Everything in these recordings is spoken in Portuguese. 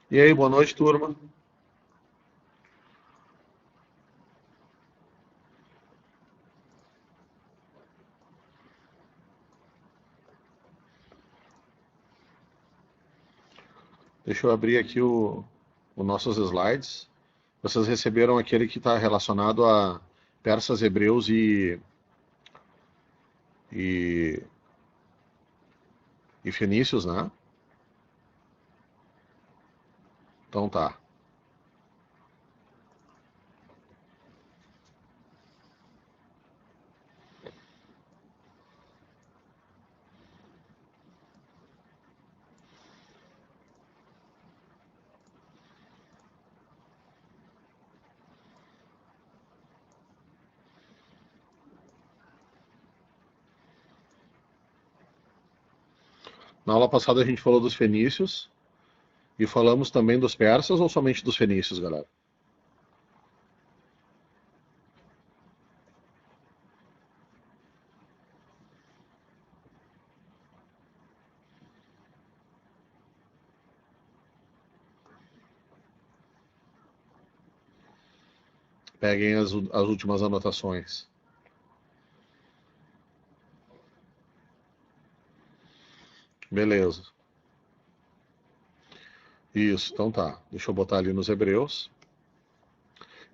E aí, boa noite, turma. Deixa eu abrir aqui os nossos slides. Vocês receberam aquele que está relacionado a persas, hebreus e, e fenícios, né? Então tá. Na aula passada a gente falou dos fenícios e falamos também dos persas ou somente dos fenícios, galera? Peguem as últimas anotações. Beleza. Isso, então tá. Deixa eu botar ali nos hebreus.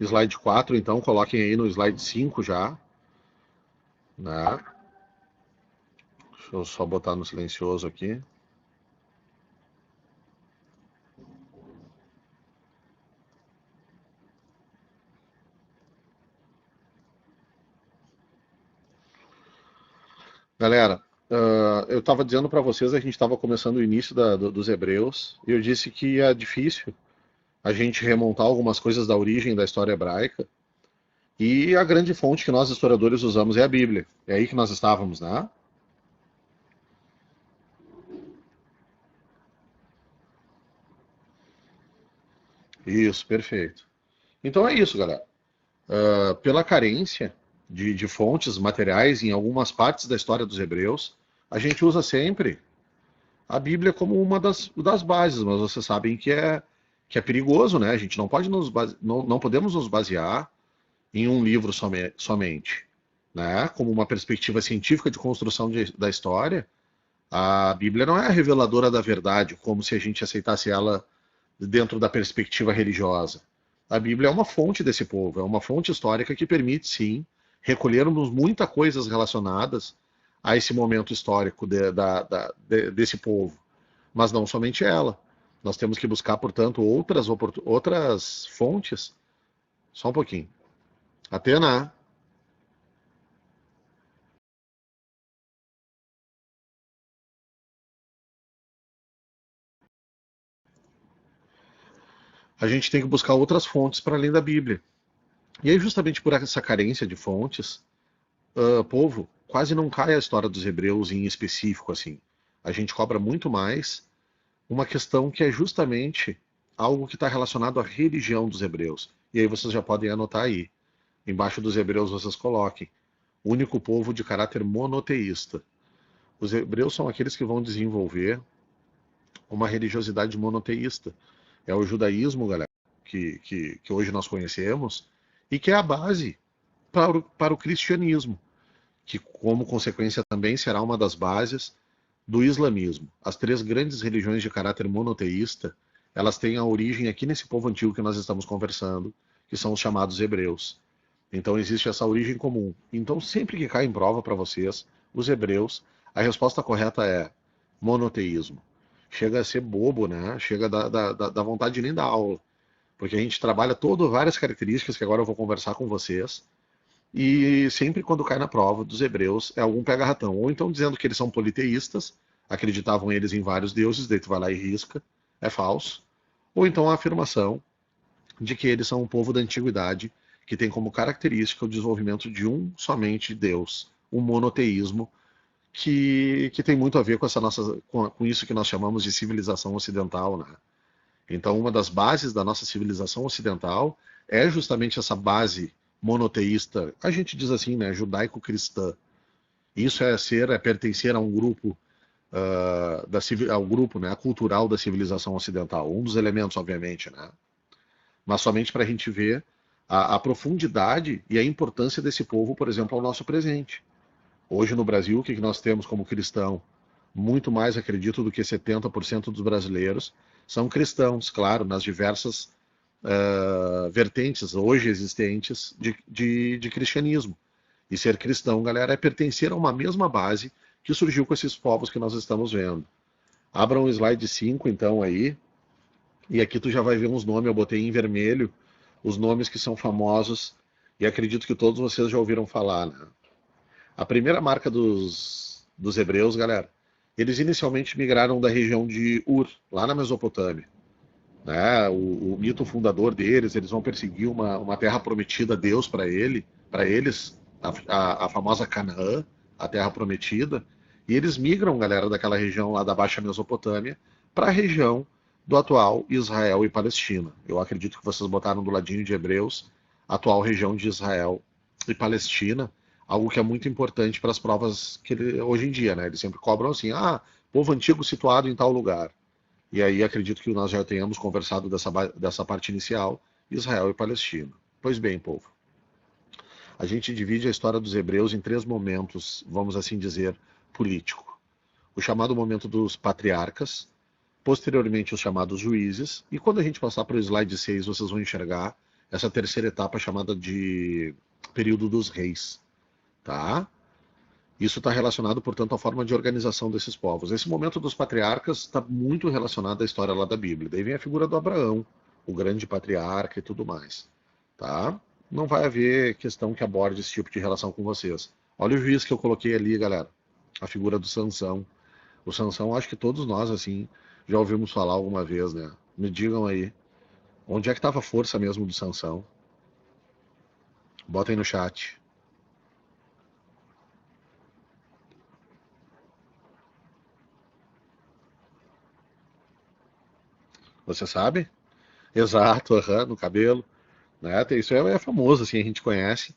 Slide 4, então, coloquem aí no slide 5 já, né? Deixa eu só botar no silencioso aqui. Galera, eu estava dizendo para vocês, a gente estava começando o início dos Hebreus, e eu disse que é difícil a gente remontar algumas coisas da origem da história hebraica, e a grande fonte que nós historiadores usamos é a Bíblia. É aí que nós estávamos, né? Isso, perfeito. Então é isso, galera. Pela carência de fontes materiais em algumas partes da história dos Hebreus, a gente usa sempre a Bíblia como uma das bases, mas vocês sabem que é perigoso, né? A gente não pode não podemos nos basear em um livro somente, né? Como uma perspectiva científica de construção da história, a Bíblia não é a reveladora da verdade, como se a gente aceitasse ela dentro da perspectiva religiosa. A Bíblia é uma fonte desse povo, é uma fonte histórica que permite, sim, recolhermos muitas coisas relacionadas a esse momento histórico desse povo, mas não somente ela. Nós temos que buscar, portanto, outras fontes. Só um pouquinho. Atena, a gente tem que buscar outras fontes para além da Bíblia. E aí, justamente por essa carência de fontes, povo, quase não cai a história dos hebreus em específico assim. A gente cobra muito mais uma questão que é justamente algo que está relacionado à religião dos hebreus. E aí vocês já podem anotar aí. Embaixo dos hebreus vocês coloquem único povo de caráter monoteísta. Os hebreus são aqueles que vão desenvolver uma religiosidade monoteísta. É o judaísmo, galera, que hoje nós conhecemos, e que é a base para o cristianismo, que, como consequência, também será uma das bases do islamismo. As três grandes religiões de caráter monoteísta, elas têm a origem aqui nesse povo antigo que nós estamos conversando, que são os chamados hebreus. Então existe essa origem comum. Então sempre que cai em prova para vocês, os hebreus, a resposta correta é monoteísmo. Chega a ser bobo, né? Chega da vontade de nem dar aula. Porque a gente trabalha várias características que agora eu vou conversar com vocês. E sempre quando cai na prova dos hebreus é algum pega-ratão. Ou então dizendo que eles são politeístas, acreditavam eles em vários deuses, daí tu vai lá e risca, é falso. Ou então a afirmação de que eles são um povo da antiguidade que tem como característica o desenvolvimento de um somente Deus, um monoteísmo que tem muito a ver com essa com isso que nós chamamos de civilização ocidental, né? Então, uma das bases da nossa civilização ocidental é justamente essa base monoteísta, a gente diz assim, né, judaico-cristã. Isso é pertencer a um grupo ao grupo, né, cultural da civilização ocidental. Um dos elementos, obviamente, né? Mas somente para a gente ver a profundidade e a importância desse povo, por exemplo, ao nosso presente. Hoje no Brasil, o que nós temos como cristão? Muito mais, acredito, do que 70% dos brasileiros são cristãos, claro, nas diversas vertentes hoje existentes de cristianismo. E ser cristão, galera, é pertencer a uma mesma base que surgiu com esses povos que nós estamos vendo. Abram o slide 5, então, aí, e aqui tu já vai ver uns nomes, eu botei em vermelho, os nomes que são famosos, e acredito que todos vocês já ouviram falar, né? A primeira marca dos hebreus, galera, eles inicialmente migraram da região de Ur, lá na Mesopotâmia. Né? O mito fundador deles, eles vão perseguir uma terra prometida a Deus para eles, a famosa Canaã, a terra prometida, e eles migram, galera, daquela região lá da Baixa Mesopotâmia para a região do atual Israel e Palestina. Eu acredito que vocês botaram do ladinho de Hebreus, atual região de Israel e Palestina, algo que é muito importante para as provas que hoje em dia, né? Eles sempre cobram assim, povo antigo situado em tal lugar. E aí acredito que nós já tenhamos conversado dessa parte inicial, Israel e Palestina. Pois bem, povo, a gente divide a história dos hebreus em três momentos, vamos assim dizer, político. O chamado momento dos patriarcas, posteriormente os chamados juízes, e quando a gente passar para o slide 6, vocês vão enxergar essa terceira etapa chamada de período dos reis, tá? Isso está relacionado, portanto, à forma de organização desses povos. Esse momento dos patriarcas está muito relacionado à história lá da Bíblia. Daí vem a figura do Abraão, o grande patriarca e tudo mais. Tá? Não vai haver questão que aborde esse tipo de relação com vocês. Olha o juiz que eu coloquei ali, galera. A figura do Sansão. O Sansão, acho que todos nós, assim, já ouvimos falar alguma vez, né? Me digam aí, onde é que estava a força mesmo do Sansão? Botem no chat. Você sabe? Exato, no cabelo. Né? Isso é famoso, assim, a gente conhece.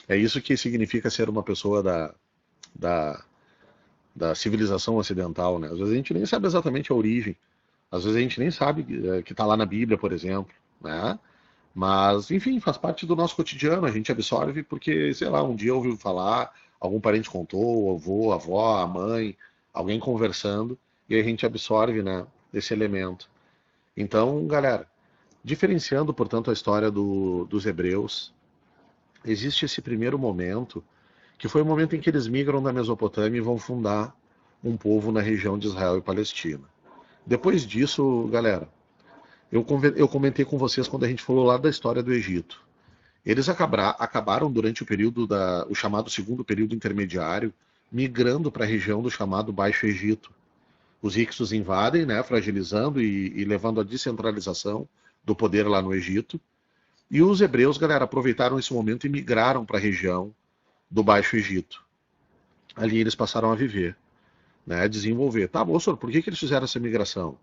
É isso que significa ser uma pessoa da, da civilização ocidental, né? Às vezes a gente nem sabe exatamente a origem. Às vezes a gente nem sabe que está lá na Bíblia, por exemplo, né? Mas, enfim, faz parte do nosso cotidiano, a gente absorve porque, sei lá, um dia ouviu falar, algum parente contou, o avô, a avó, a mãe, alguém conversando, e a gente absorve, né, esse elemento. Então, galera, diferenciando, portanto, a história dos hebreus, existe esse primeiro momento, que foi o momento em que eles migram da Mesopotâmia e vão fundar um povo na região de Israel e Palestina. Depois disso, galera, eu comentei com vocês quando a gente falou lá da história do Egito. Eles acabaram durante o período o chamado segundo período intermediário, migrando para a região do chamado Baixo Egito. Os Hicsos invadem, né, fragilizando e levando à descentralização do poder lá no Egito. E os hebreus, galera, aproveitaram esse momento e migraram para a região do Baixo Egito. Ali eles passaram a viver, né, desenvolver. Tá, moço, por que eles fizeram essa migração?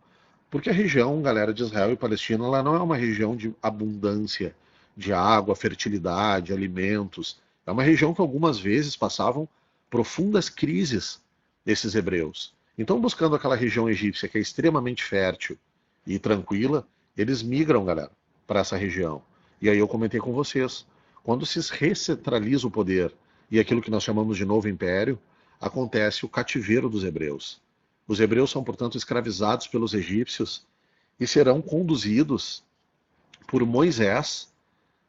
Porque a região, galera, de Israel e Palestina, ela não é uma região de abundância de água, fertilidade, alimentos. É uma região que algumas vezes passavam profundas crises desses hebreus. Então, buscando aquela região egípcia que é extremamente fértil e tranquila, eles migram, galera, para essa região. E aí eu comentei com vocês, quando se recentraliza o poder e aquilo que nós chamamos de novo império, acontece o cativeiro dos hebreus. Os hebreus são, portanto, escravizados pelos egípcios e serão conduzidos por Moisés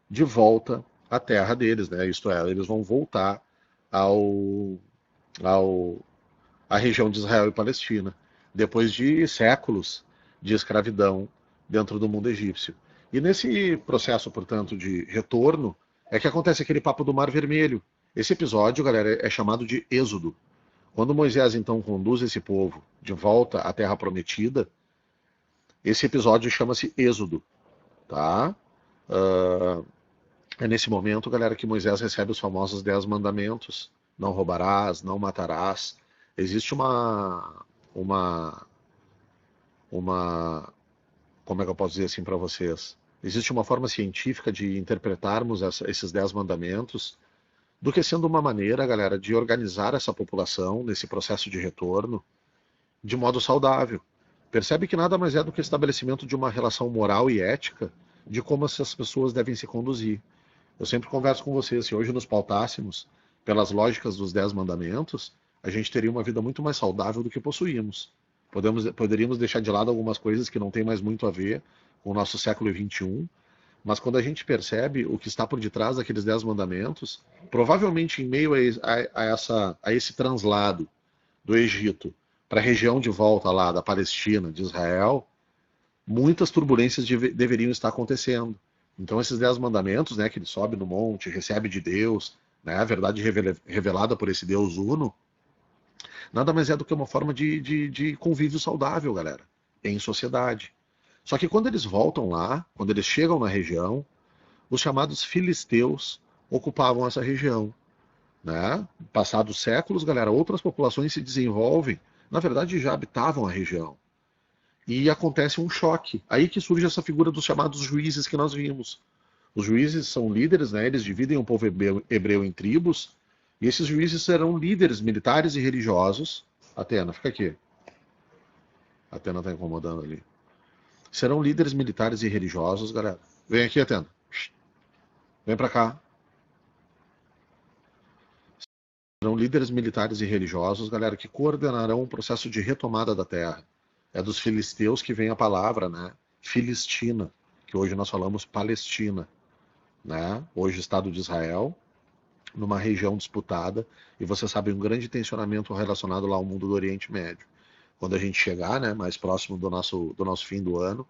de volta à terra deles, né? Isto é, eles vão voltar ao, ao, à região de Israel e Palestina, depois de séculos de escravidão dentro do mundo egípcio. E nesse processo, portanto, de retorno, é que acontece aquele papo do Mar Vermelho. Esse episódio, galera, é chamado de Êxodo. Quando Moisés então conduz esse povo de volta à Terra Prometida, esse episódio chama-se Êxodo, tá? É nesse momento, galera, que Moisés recebe os famosos 10 mandamentos: não roubarás, não matarás. Existe uma, uma, como é que eu posso dizer assim para vocês? Existe uma forma científica de interpretarmos esses 10 mandamentos do que sendo uma maneira, galera, de organizar essa população nesse processo de retorno de modo saudável. Percebe que nada mais é do que o estabelecimento de uma relação moral e ética de como essas pessoas devem se conduzir. Eu sempre converso com vocês, se hoje nos pautássemos pelas lógicas dos 10 mandamentos, a gente teria uma vida muito mais saudável do que possuímos. Poderíamos deixar de lado algumas coisas que não têm mais muito a ver com o nosso século XXI, mas quando a gente percebe o que está por detrás daqueles 10 mandamentos, provavelmente em meio a esse translado do Egito para a região de volta lá da Palestina, de Israel, muitas turbulências deveriam estar acontecendo. Então esses 10 mandamentos, né, que ele sobe no monte, recebe de Deus, né, a verdade revelada por esse Deus uno, nada mais é do que uma forma de convívio saudável, galera, em sociedade. Só que quando eles voltam lá, quando eles chegam na região, os chamados filisteus ocupavam essa região, né? Passados séculos, galera, outras populações se desenvolvem, na verdade já habitavam a região. E acontece um choque. Aí que surge essa figura dos chamados juízes que nós vimos. Os juízes são líderes, né? Eles dividem o povo hebreu em tribos, e esses juízes serão líderes militares e religiosos. Atena, fica aqui. A Atena está incomodando ali. Serão líderes militares e religiosos, galera. Vem aqui, Atena. Vem para cá. Serão líderes militares e religiosos, galera, que coordenarão o processo de retomada da terra. É dos filisteus que vem a palavra, né? Filistina, que hoje nós falamos Palestina, né? Hoje Estado de Israel, numa região disputada, e você sabe um grande tensionamento relacionado lá ao mundo do Oriente Médio. Quando a gente chegar, né, mais próximo do nosso fim do ano,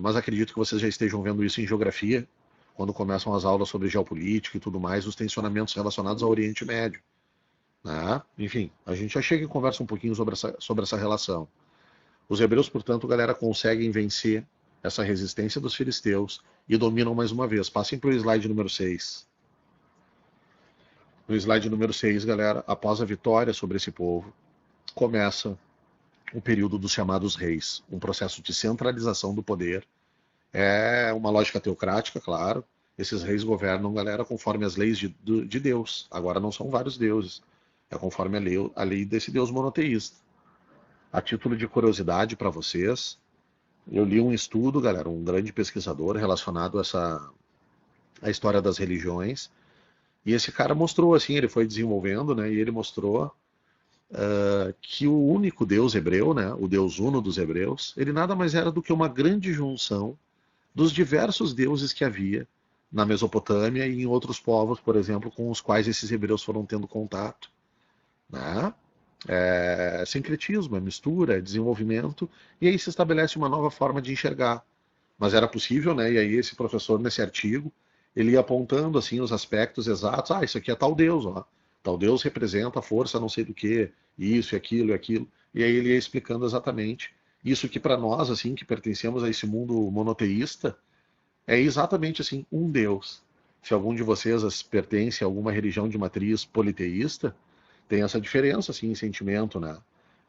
mas acredito que vocês já estejam vendo isso em geografia, quando começam as aulas sobre geopolítica e tudo mais, os tensionamentos relacionados ao Oriente Médio, né? Enfim, a gente já chega e conversa um pouquinho sobre essa relação. Os hebreus, portanto, galera, conseguem vencer essa resistência dos filisteus e dominam mais uma vez. Passem para o slide número 6. No slide número 6, galera, após a vitória sobre esse povo, começa o período dos chamados reis, um processo de centralização do poder. É uma lógica teocrática, claro. Esses reis governam, galera, conforme as leis de Deus. Agora não são vários deuses. É conforme a lei desse Deus monoteísta. A título de curiosidade para vocês, eu li um estudo, galera, um grande pesquisador relacionado a história das religiões. E esse cara mostrou, assim, ele foi desenvolvendo, né? E ele mostrou que o único Deus hebreu, né? O Deus uno dos hebreus, ele nada mais era do que uma grande junção dos diversos deuses que havia na Mesopotâmia e em outros povos, por exemplo, com os quais esses hebreus foram tendo contato, né? É sincretismo, é mistura, é desenvolvimento, e aí se estabelece uma nova forma de enxergar. Mas era possível, né? E aí esse professor, nesse artigo, ele ia apontando assim os aspectos exatos. Ah, isso aqui é tal Deus, ó. Tal Deus representa a força não sei do que, isso e aquilo e aquilo. E aí ele ia explicando exatamente isso que para nós, assim, que pertencemos a esse mundo monoteísta, é exatamente assim, um Deus. Se algum de vocês pertence a alguma religião de matriz politeísta, tem essa diferença, assim, em sentimento, né?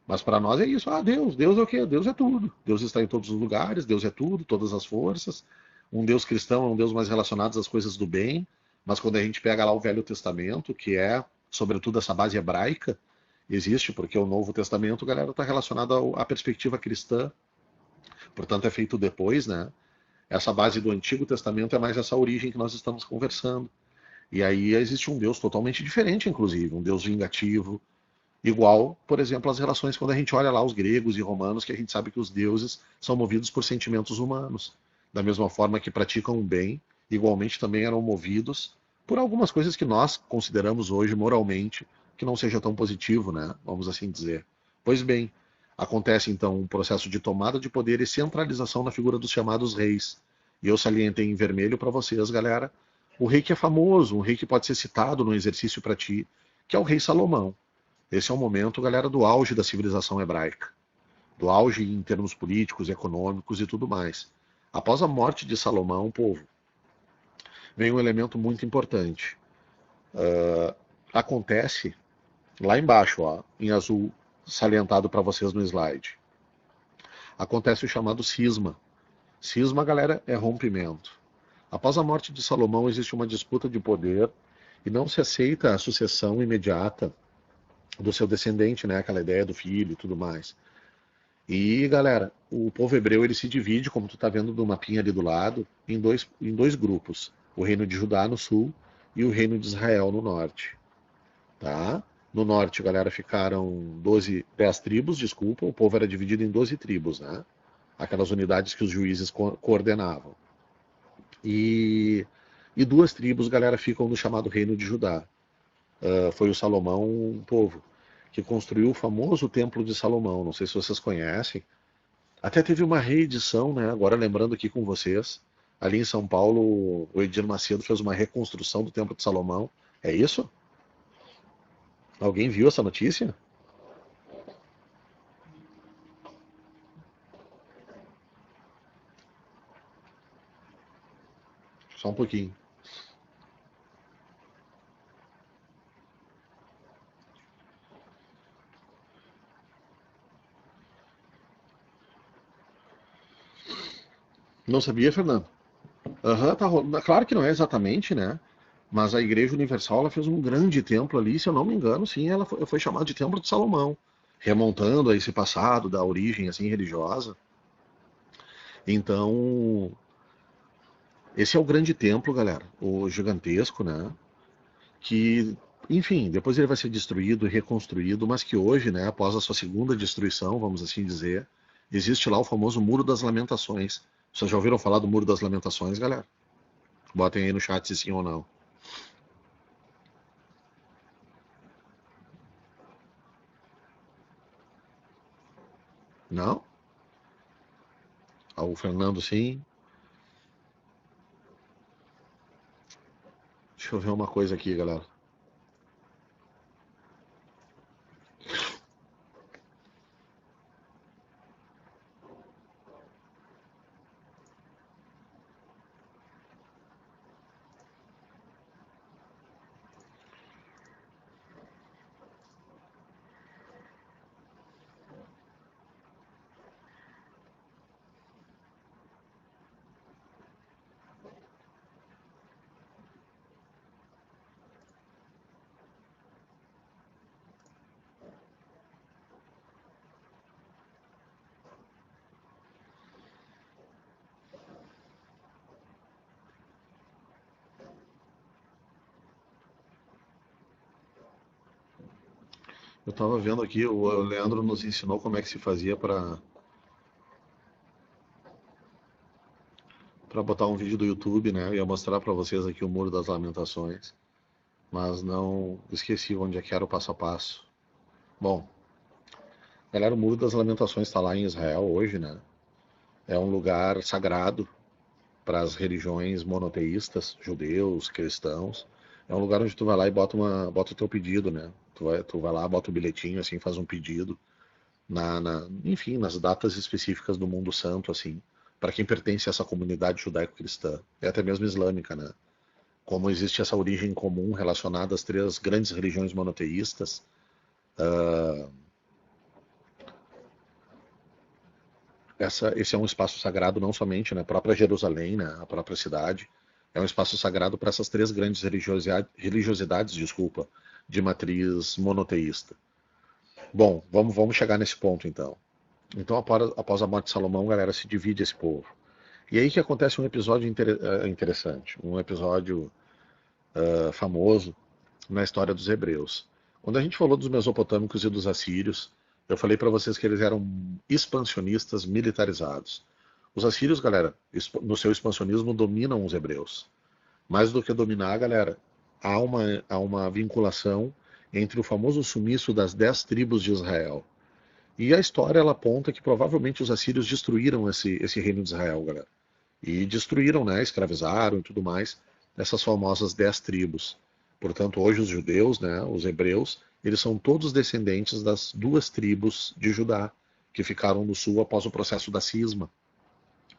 Mas para nós é isso. Ah, Deus é o quê? Deus é tudo. Deus está em todos os lugares, Deus é tudo, todas as forças. Um Deus cristão é um Deus mais relacionado às coisas do bem. Mas quando a gente pega lá o Velho Testamento, que é, sobretudo, essa base hebraica, existe porque o Novo Testamento, galera, está relacionado à perspectiva cristã. Portanto, é feito depois, né? Essa base do Antigo Testamento é mais essa origem que nós estamos conversando. E aí existe um Deus totalmente diferente, inclusive, um Deus vingativo, igual, por exemplo, as relações quando a gente olha lá os gregos e romanos, que a gente sabe que os deuses são movidos por sentimentos humanos. Da mesma forma que praticam o bem, igualmente também eram movidos por algumas coisas que nós consideramos hoje moralmente que não seja tão positivo, né? Vamos assim dizer. Pois bem, acontece então um processo de tomada de poder e centralização na figura dos chamados reis. E eu salientei em vermelho para vocês, galera, o rei que é famoso, um rei que pode ser citado no exercício para ti, que é o rei Salomão. Esse é o momento, galera, do auge da civilização hebraica, do auge em termos políticos, econômicos e tudo mais. Após a morte de Salomão, povo, vem um elemento muito importante. Acontece lá embaixo, ó, em azul, salientado para vocês no slide. Acontece o chamado cisma. Cisma, galera, é rompimento. Após a morte de Salomão, existe uma disputa de poder e não se aceita a sucessão imediata do seu descendente, né? Aquela ideia do filho e tudo mais. E, galera, o povo hebreu ele se divide, como tu tá vendo do mapinha ali do lado, em dois grupos. O reino de Judá no sul e o reino de Israel no norte, tá? No norte, galera, ficaram 10 tribos, desculpa, o povo era dividido em 12 tribos, né? Aquelas unidades que os juízes coordenavam. E, e duas tribos, galera, ficam no chamado reino de Judá. Foi o Salomão, um povo, que construiu o famoso Templo de Salomão. Não sei se vocês conhecem. Até teve uma reedição, né? Agora lembrando aqui com vocês, ali em São Paulo, o Edir Macedo fez uma reconstrução do Templo de Salomão. É isso? Alguém viu essa notícia? Só um pouquinho. Não sabia, Fernando? Aham, tá rolando. Claro que não é exatamente, né? Mas a Igreja Universal ela fez um grande templo ali, se eu não me engano, sim, ela foi chamada de Templo de Salomão, remontando a esse passado da origem assim religiosa. Então, esse é o grande templo, galera, o gigantesco, né? Que, enfim, depois ele vai ser destruído e reconstruído, mas que hoje, né, após a sua segunda destruição, vamos assim dizer, existe lá o famoso Muro das Lamentações. Vocês já ouviram falar do Muro das Lamentações, galera? Botem aí no chat se sim ou não. Não? Ah, o Fernando sim. Deixa eu ver uma coisa aqui, galera. Eu tava vendo aqui, o Leandro nos ensinou como é que se fazia para botar um vídeo do YouTube, né? Eu ia mostrar para vocês aqui o Muro das Lamentações, mas não esqueci onde é que era o passo a passo. Bom, galera, o Muro das Lamentações está lá em Israel hoje, né? É um lugar sagrado para as religiões monoteístas, judeus, cristãos. É um lugar onde tu vai lá e bota o teu pedido, né? Tu vai lá, bota o bilhetinho, assim, faz um pedido enfim, nas datas específicas do mundo santo, assim, para quem pertence a essa comunidade judaico-cristã, e até mesmo islâmica, né? Como existe essa origem comum relacionada às três grandes religiões monoteístas, esse é um espaço sagrado não somente na própria Jerusalém, né, a própria cidade, é um espaço sagrado para essas três grandes religiosidades, desculpa, de matriz monoteísta. Bom, vamos chegar nesse ponto então. Então, após a morte de Salomão, galera, se divide esse povo. E aí que acontece um episódio interessante, um episódio famoso na história dos hebreus. Quando a gente falou dos mesopotâmicos e dos assírios, eu falei para vocês que eles eram expansionistas militarizados. Os assírios, galera, no seu expansionismo dominam os hebreus. Mais do que dominar, galera, há uma vinculação entre o famoso sumiço das 10 tribos de Israel. E a história ela aponta que provavelmente os assírios destruíram esse reino de Israel, galera. E destruíram, né, escravizaram e tudo mais, essas famosas 10 tribos. Portanto, hoje os judeus, né, os hebreus, eles são todos descendentes das duas tribos de Judá, que ficaram no sul após o processo da cisma.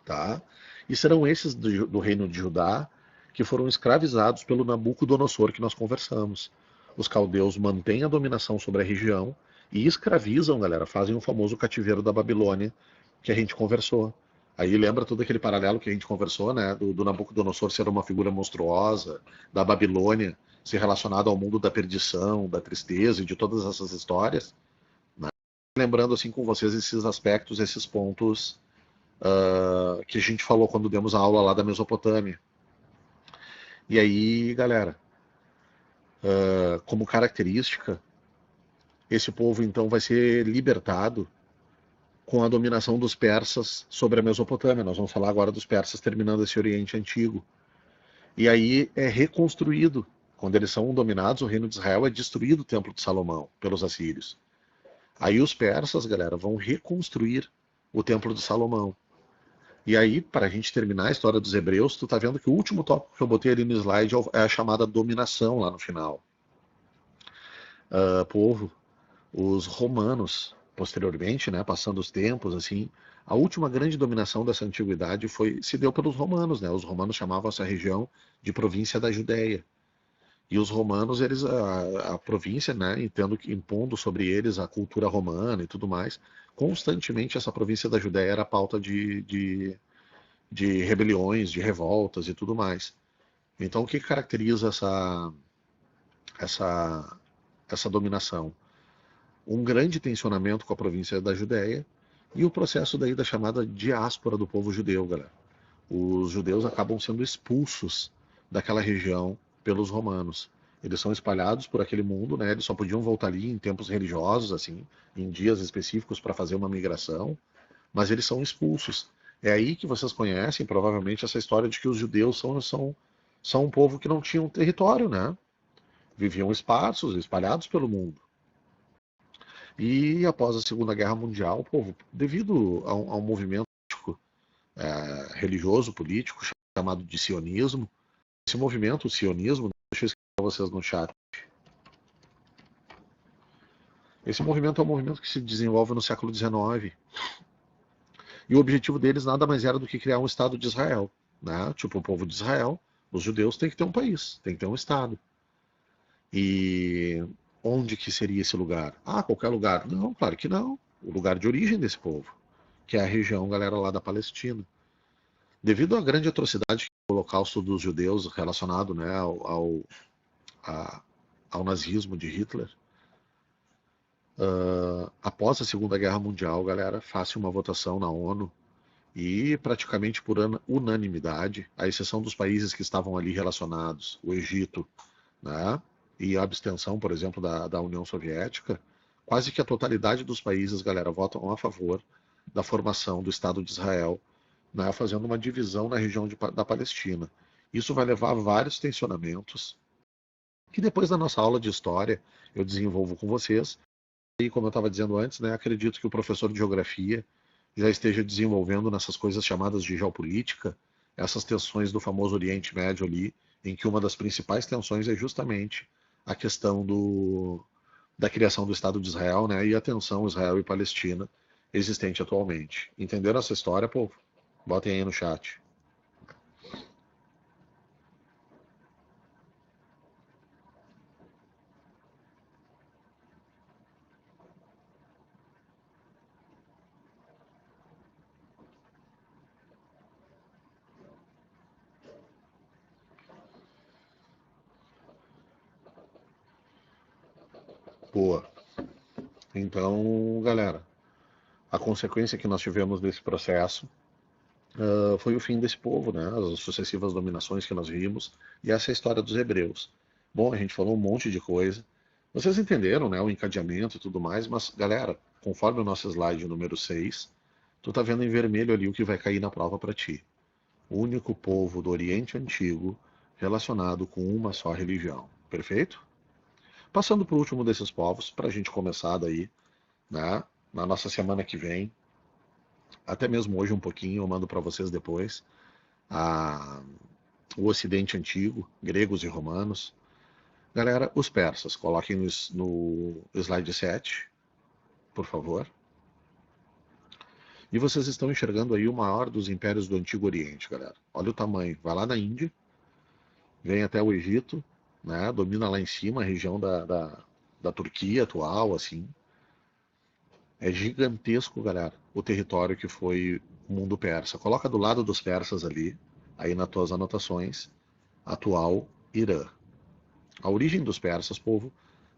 Tá? E serão esses do reino de Judá que foram escravizados pelo Nabucodonosor que nós conversamos. Os caldeus mantêm a dominação sobre a região e escravizam, galera, fazem o famoso cativeiro da Babilônia que a gente conversou. Aí lembra todo aquele paralelo que a gente conversou, né? Do Nabucodonosor ser uma figura monstruosa, da Babilônia ser relacionado ao mundo da perdição, da tristeza e de todas essas histórias. Né? Lembrando assim com vocês esses aspectos, esses pontos que a gente falou quando demos a aula lá da Mesopotâmia. E aí, galera, como característica, esse povo então vai ser libertado com a dominação dos persas sobre a Mesopotâmia. Nós vamos falar agora dos persas terminando esse Oriente Antigo. E aí é reconstruído. Quando eles são dominados, o reino de Israel é destruído o Templo de Salomão pelos assírios. Aí os persas, galera, vão reconstruir o Templo de Salomão. E aí, para a gente terminar a história dos hebreus, tu tá vendo que o último tópico que eu botei ali no slide é a chamada dominação lá no final. Povo, os romanos, posteriormente, né, passando os tempos, assim, a última grande dominação dessa antiguidade se deu pelos romanos, né? Os romanos chamavam essa região de província da Judéia. E os romanos, a província, né, impondo sobre eles a cultura romana e tudo mais, constantemente essa província da Judéia era pauta de rebeliões, de revoltas e tudo mais. Então, o que caracteriza essa, essa dominação? Um grande tensionamento com a província da Judéia e o processo daí da chamada diáspora do povo judeu, galera. Os judeus acabam sendo expulsos daquela região pelos romanos. Eles são espalhados por aquele mundo, né? Eles só podiam voltar ali em tempos religiosos, assim, em dias específicos para fazer uma migração, mas eles são expulsos. É aí que vocês conhecem, provavelmente, essa história de que os judeus são um povo que não tinha um território, né? Viviam esparsos, espalhados pelo mundo. E após a Segunda Guerra Mundial, o povo, devido a um movimento religioso, político, chamado de sionismo, esse movimento, o sionismo, deixa eu escrever para vocês no chat. Esse movimento é um movimento que se desenvolve no século XIX. E o objetivo deles nada mais era do que criar um Estado de Israel. Né? Tipo, o povo de Israel, os judeus têm que ter um país, tem que ter um Estado. E onde que seria esse lugar? Ah, qualquer lugar. Não, claro que não. O lugar de origem desse povo, que é a região, galera, lá da Palestina. Devido à grande atrocidade que é o holocausto dos judeus relacionado, né, ao nazismo de Hitler, após a Segunda Guerra Mundial, galera, faça uma votação na ONU e praticamente por unanimidade, à exceção dos países que estavam ali relacionados, o Egito, né, e a abstenção, por exemplo, da União Soviética, quase que a totalidade dos países, galera, votam a favor da formação do Estado de Israel, né, fazendo uma divisão na região da Palestina. Isso vai levar a vários tensionamentos, que depois da nossa aula de história eu desenvolvo com vocês. E como eu estava dizendo antes, né, acredito que o professor de geografia já esteja desenvolvendo nessas coisas chamadas de geopolítica, essas tensões do famoso Oriente Médio ali, em que uma das principais tensões é justamente a questão da criação do Estado de Israel, né, e a tensão Israel e Palestina existente atualmente. Entenderam essa história, povo? Botem aí no chat. Boa. Então, galera, a consequência que nós tivemos desse processo foi o fim desse povo, né? As sucessivas dominações que nós vimos, e essa é a história dos hebreus. Bom, a gente falou um monte de coisa. Vocês entenderam, né, o encadeamento e tudo mais, mas, galera, conforme o nosso slide número 6, tu tá vendo em vermelho ali o que vai cair na prova para ti. O único povo do Oriente Antigo relacionado com uma só religião. Perfeito? Passando por último desses povos, para a gente começar daí, né, na nossa semana que vem, até mesmo hoje um pouquinho, eu mando para vocês depois, a, o Ocidente Antigo, gregos e romanos. Galera, os persas, coloquem no slide 7, por favor. E vocês estão enxergando aí o maior dos impérios do Antigo Oriente, galera. Olha o tamanho. Vai lá na Índia, vem até o Egito, né? Domina lá em cima a região da Turquia atual, assim. É gigantesco, galera, o território que foi o mundo persa. Coloca do lado dos persas ali, aí nas tuas anotações, atual Irã. A origem dos persas, povo,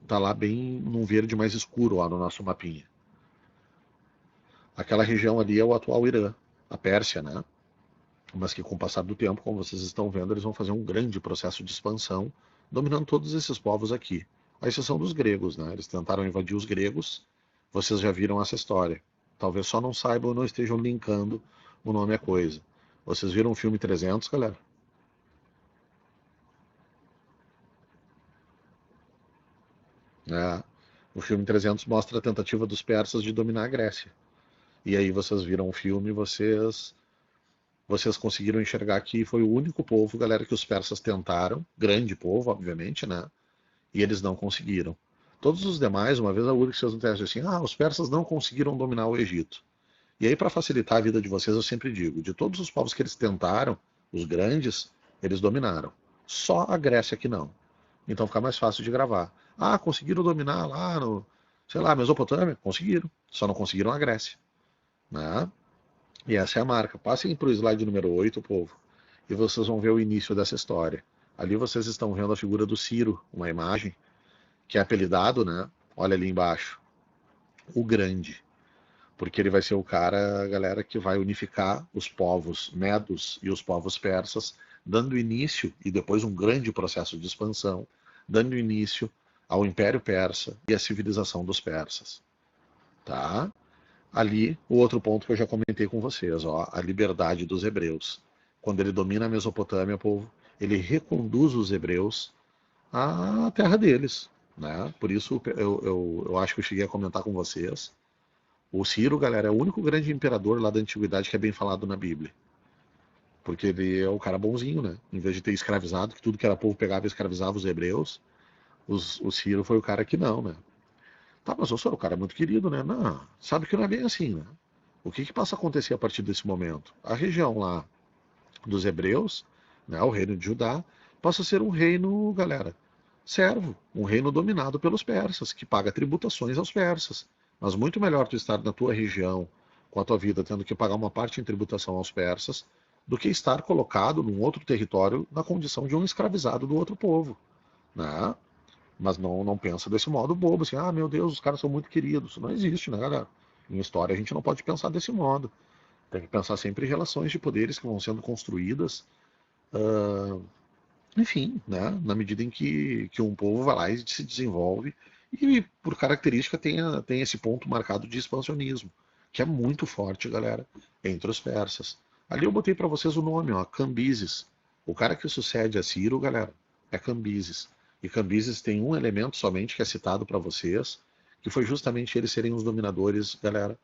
tá lá bem num verde mais escuro lá no nosso mapinha. Aquela região ali é o atual Irã, a Pérsia, né? Mas que com o passar do tempo, como vocês estão vendo, eles vão fazer um grande processo de expansão, dominando todos esses povos aqui. A exceção dos gregos, né? Eles tentaram invadir os gregos, vocês já viram essa história. Talvez só não saibam ou não estejam linkando o nome à coisa. Vocês viram o filme 300, galera? É. O filme 300 mostra a tentativa dos persas de dominar a Grécia. E aí vocês viram o filme, vocês conseguiram enxergar que foi o único povo, galera, que os persas tentaram, grande povo, obviamente, né? E eles não conseguiram. Todos os demais, uma vez a URGS fez um teste assim, os persas não conseguiram dominar o Egito. E aí, para facilitar a vida de vocês, eu sempre digo, de todos os povos que eles tentaram, os grandes, eles dominaram. Só a Grécia que não. Então fica mais fácil de gravar. Ah, conseguiram dominar lá no, sei lá, Mesopotâmia? Conseguiram. Só não conseguiram a Grécia. Né? E essa é a marca. Passem para o slide número 8, povo, e vocês vão ver o início dessa história. Ali vocês estão vendo a figura do Ciro, uma imagem, que é apelidado, né? Olha ali embaixo, o Grande. Porque ele vai ser o cara, galera, que vai unificar os povos medos e os povos persas, dando início, e depois um grande processo de expansão, dando início ao Império Persa e à civilização dos persas. Tá? Ali, o outro ponto que eu já comentei com vocês, ó, a liberdade dos hebreus. Quando ele domina a Mesopotâmia, povo, ele reconduz os hebreus à terra deles. Né? Por isso, eu acho que eu cheguei a comentar com vocês. O Ciro, galera, é o único grande imperador lá da antiguidade que é bem falado na Bíblia. Porque ele é o cara bonzinho, né? Em vez de ter escravizado, que tudo que era povo pegava e escravizava os hebreus, o Ciro foi o cara que não, né? Tá, mas o cara é muito querido, né? Não, sabe que não é bem assim, né? O que passa a acontecer a partir desse momento? A região lá dos hebreus, né, o reino de Judá, passa a ser um reino, galera, servo, um reino dominado pelos persas, que paga tributações aos persas. Mas muito melhor tu estar na tua região, com a tua vida, tendo que pagar uma parte em tributação aos persas, do que estar colocado num outro território na condição de um escravizado do outro povo. Né? Mas não pensa desse modo bobo, assim, meu Deus, os caras são muito queridos. Isso não existe, né, galera? Em história a gente não pode pensar desse modo. Tem que pensar sempre em relações de poderes que vão sendo construídas, uh, enfim, né, na medida em que um povo vai lá e se desenvolve e, por característica, tem esse ponto marcado de expansionismo, que é muito forte, galera, entre os persas. Ali eu botei para vocês o nome, ó, Cambises. O cara que sucede a Ciro, galera, é Cambises. E Cambises tem um elemento somente que é citado para vocês, que foi justamente eles serem os dominadores, galera.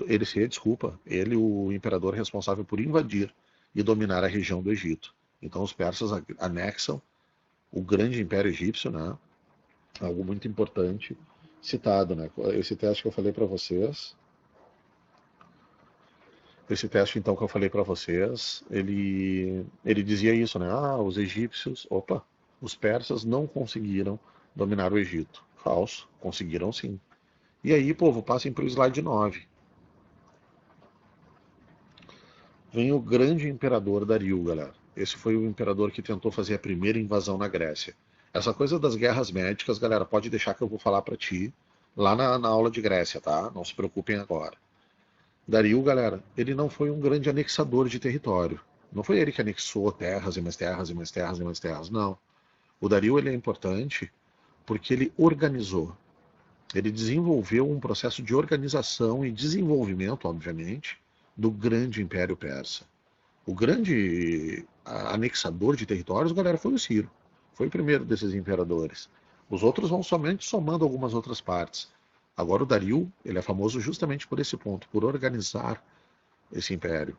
Ele, o imperador responsável por invadir e dominar a região do Egito. Então os persas anexam o grande império egípcio, né? Algo muito importante citado, né? Esse teste que eu falei para vocês, esse teste então que eu falei para vocês, ele dizia isso, né? Os egípcios, os persas não conseguiram dominar o Egito. Falso, conseguiram sim. E aí, povo, passem para o slide 9. Vem o grande imperador Dario, galera. Esse foi o imperador que tentou fazer a primeira invasão na Grécia. Essa coisa das guerras médicas, galera, pode deixar que eu vou falar para ti lá na aula de Grécia, tá? Não se preocupem agora. Dario, galera, ele não foi um grande anexador de território. Não foi ele que anexou terras e mais terras e mais terras e mais terras, não. O Dario ele é importante porque ele organizou. Ele desenvolveu um processo de organização e desenvolvimento, obviamente, do grande Império Persa. O grande anexador de territórios, galera, foi o Ciro. Foi o primeiro desses imperadores. Os outros vão somente somando algumas outras partes. Agora o Dario, ele é famoso justamente por esse ponto, por organizar esse império.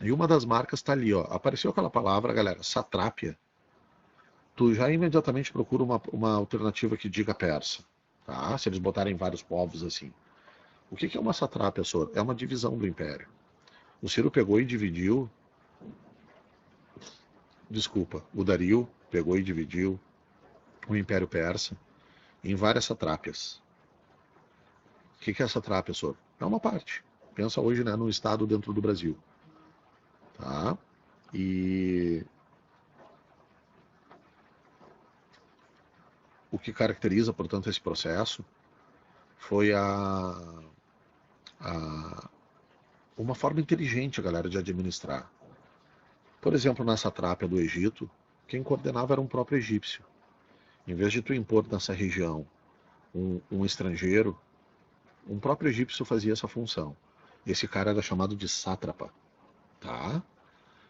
E uma das marcas está ali, ó. Apareceu aquela palavra, galera, satrápia. Tu já imediatamente procura uma alternativa que diga persa. Tá? Se eles botarem vários povos assim. O que é uma satrápia, Sor? É uma divisão do império. O Ciro pegou e dividiu. Desculpa, o Dario pegou e dividiu o Império Persa em várias satrápias. O que é essa satrápia, Sor? É uma parte. Pensa hoje, né, num estado dentro do Brasil, tá? E o que caracteriza, portanto, esse processo foi a uma forma inteligente, galera, de administrar. Por exemplo, na satrápia do Egito, quem coordenava era um próprio egípcio. Em vez de tu impor nessa região um estrangeiro, um próprio egípcio fazia essa função. Esse cara era chamado de sátrapa, tá?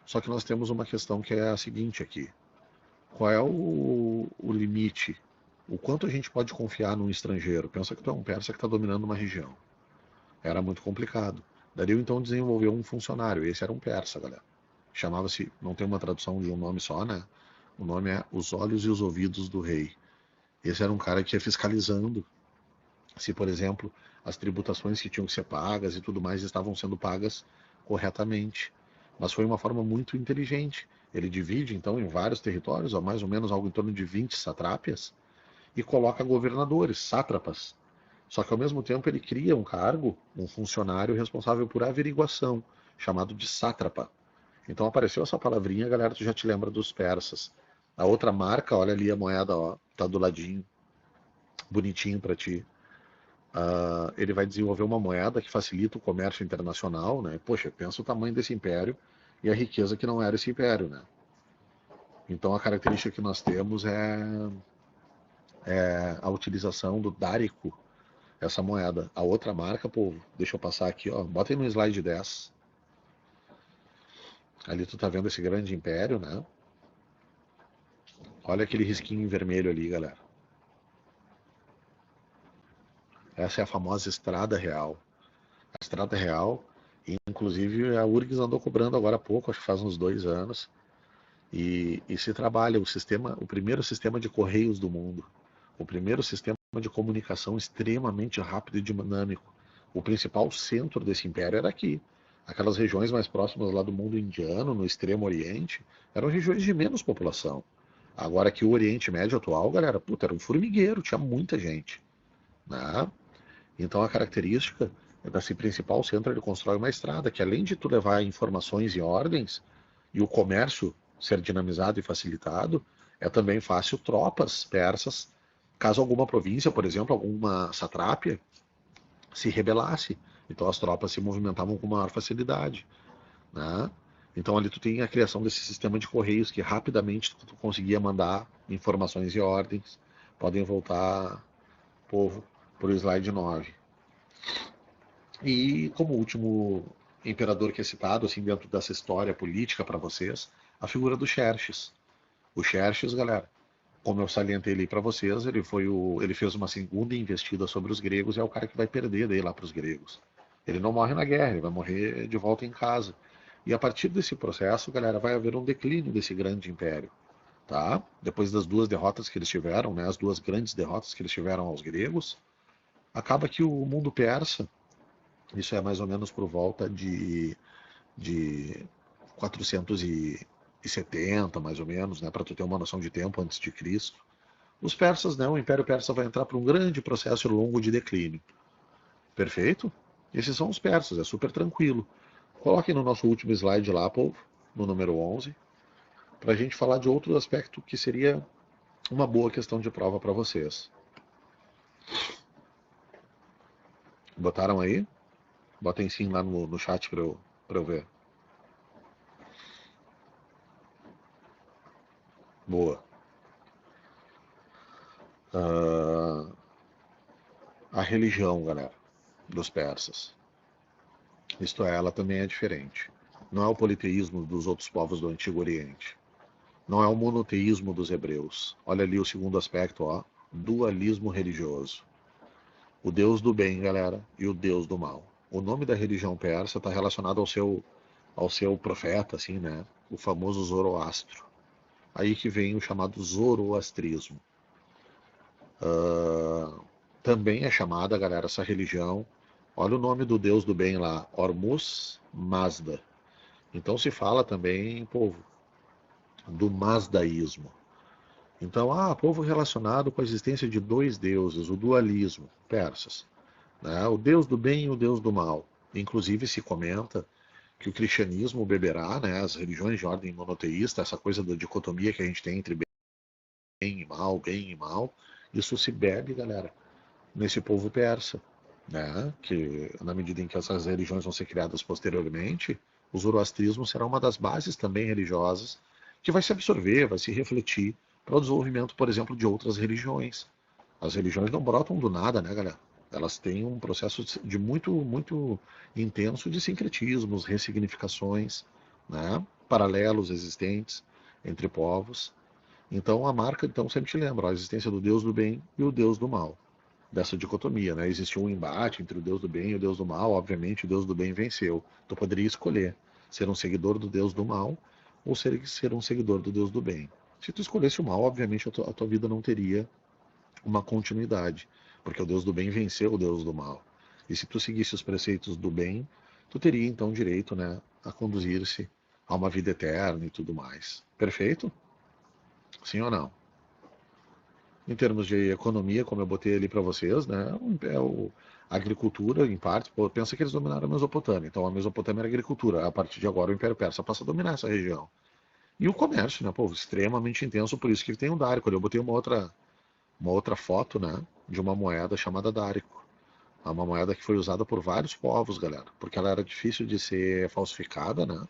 Só que nós temos uma questão que é a seguinte aqui. Qual é o limite? O quanto a gente pode confiar num estrangeiro? Pensa que tu é um persa que está dominando uma região. Era muito complicado. Dario então desenvolveu um funcionário. Esse era um persa, galera. Chamava-se, não tem uma tradução de um nome só, né? O nome é Os Olhos e os Ouvidos do Rei. Esse era um cara que ia fiscalizando se, por exemplo, as tributações que tinham que ser pagas e tudo mais estavam sendo pagas corretamente. Mas foi uma forma muito inteligente. Ele divide, então, em vários territórios, ou mais ou menos algo em torno de 20 satrápias, e coloca governadores, sátrapas. Só que, ao mesmo tempo, ele cria um cargo, um funcionário responsável por averiguação, chamado de sátrapa. Então apareceu essa palavrinha, galera, tu já te lembra dos persas. A outra marca, olha ali a moeda, ó, tá do ladinho, bonitinho para ti. Ele vai desenvolver uma moeda que facilita o comércio internacional, né? Poxa, pensa o tamanho desse império e a riqueza que não era esse império, né? Então a característica que nós temos é a utilização do dárico, essa moeda. A outra marca, povo, deixa eu passar aqui, ó, bota aí no slide 10. Ali tu tá vendo esse grande império, né? Olha aquele risquinho em vermelho ali, galera. Essa é a famosa Estrada Real. A Estrada Real, inclusive a URGS andou cobrando agora há pouco, acho que faz uns 2 anos, e se trabalha o primeiro sistema de correios do mundo, o primeiro sistema de comunicação extremamente rápido e dinâmico. O principal centro desse império era aqui. Aquelas regiões mais próximas lá do mundo indiano, no Extremo Oriente, eram regiões de menos população. Agora aqui o Oriente Médio atual, galera, puta, era um formigueiro, tinha muita gente, né? Então a característica desse principal centro, ele constrói uma estrada que, além de tu levar informações e ordens e o comércio ser dinamizado e facilitado, é também fácil tropas persas, caso alguma província, por exemplo, alguma satrápia, se rebelasse. Então as tropas se movimentavam com maior facilidade, né? Então ali tu tem a criação desse sistema de correios que rapidamente tu conseguia mandar informações e ordens. Podem voltar, povo, para o slide 9. E como último imperador que é citado, assim, dentro dessa história política para vocês, a figura do Xerxes. O Xerxes, galera, como eu salientei ali para vocês, ele fez uma segunda investida sobre os gregos e é o cara que vai perder daí lá para os gregos. Ele não morre na guerra, ele vai morrer de volta em casa. E a partir desse processo, galera, vai haver um declínio desse grande império, tá? Depois das duas derrotas que eles tiveram, né, as duas grandes derrotas que eles tiveram aos gregos, acaba que o mundo persa, isso é mais ou menos por volta de 470, mais ou menos, né, para tu ter uma noção de tempo antes de Cristo. Os persas, né, o Império Persa vai entrar para um grande processo longo de declínio. Perfeito? Esses são os persas, é super tranquilo. Coloquem no nosso último slide lá, povo, no número 11, para a gente falar de outro aspecto que seria uma boa questão de prova para vocês. Botaram aí? Botem sim lá no chat para eu ver. Boa. A religião, galera, dos persas. Isto é, ela também é diferente. Não é o politeísmo dos outros povos do Antigo Oriente. Não é o monoteísmo dos hebreus. Olha ali o segundo aspecto, ó. Dualismo religioso. O Deus do bem, galera, e o Deus do mal. O nome da religião persa está relacionado ao seu profeta, assim, né? O famoso Zoroastro. Aí que vem o chamado zoroastrismo. Também é chamada, galera, essa religião. Olha o nome do Deus do bem lá, Hormuz Mazda. Então se fala também, povo, do Mazdaísmo. Então, povo relacionado com a existência de dois deuses, o dualismo, persas, né? O Deus do bem e o Deus do mal. Inclusive se comenta que o cristianismo beberá, né, as religiões de ordem monoteísta, essa coisa da dicotomia que a gente tem entre bem e mal, isso se bebe, galera, nesse povo persa, né? Que na medida em que essas religiões vão ser criadas posteriormente, o zoroastrismo será uma das bases também religiosas que vai se absorver, vai se refletir para o desenvolvimento, por exemplo, de outras religiões. As religiões não brotam do nada, né, galera? Elas têm um processo de muito intenso de sincretismos, ressignificações, né? Paralelos existentes entre povos. Então a marca então sempre te lembra a existência do Deus do bem e o Deus do mal, dessa dicotomia, né? Existiu um embate entre o Deus do bem e o Deus do mal. Obviamente o Deus do bem venceu. Tu poderia escolher ser um seguidor do Deus do mal ou ser um seguidor do Deus do bem. Se tu escolhesse o mal, obviamente a tua vida não teria uma continuidade, porque o Deus do bem venceu o Deus do mal. E se tu seguisse os preceitos do bem, tu teria então direito, né, a conduzir-se a uma vida eterna e tudo mais. Perfeito? Sim ou não? Em termos de economia, como eu botei ali para vocês, né, a agricultura, em parte, pô, pensa que eles dominaram a Mesopotâmia. Então a Mesopotâmia era agricultura. A partir de agora o Império Persa passa a dominar essa região. E o comércio, né, povo, extremamente intenso, por isso que ele tem um Dárico. Eu botei uma outra foto, né, de uma moeda chamada Dárico. É uma moeda que foi usada por vários povos, galera, porque ela era difícil de ser falsificada, né?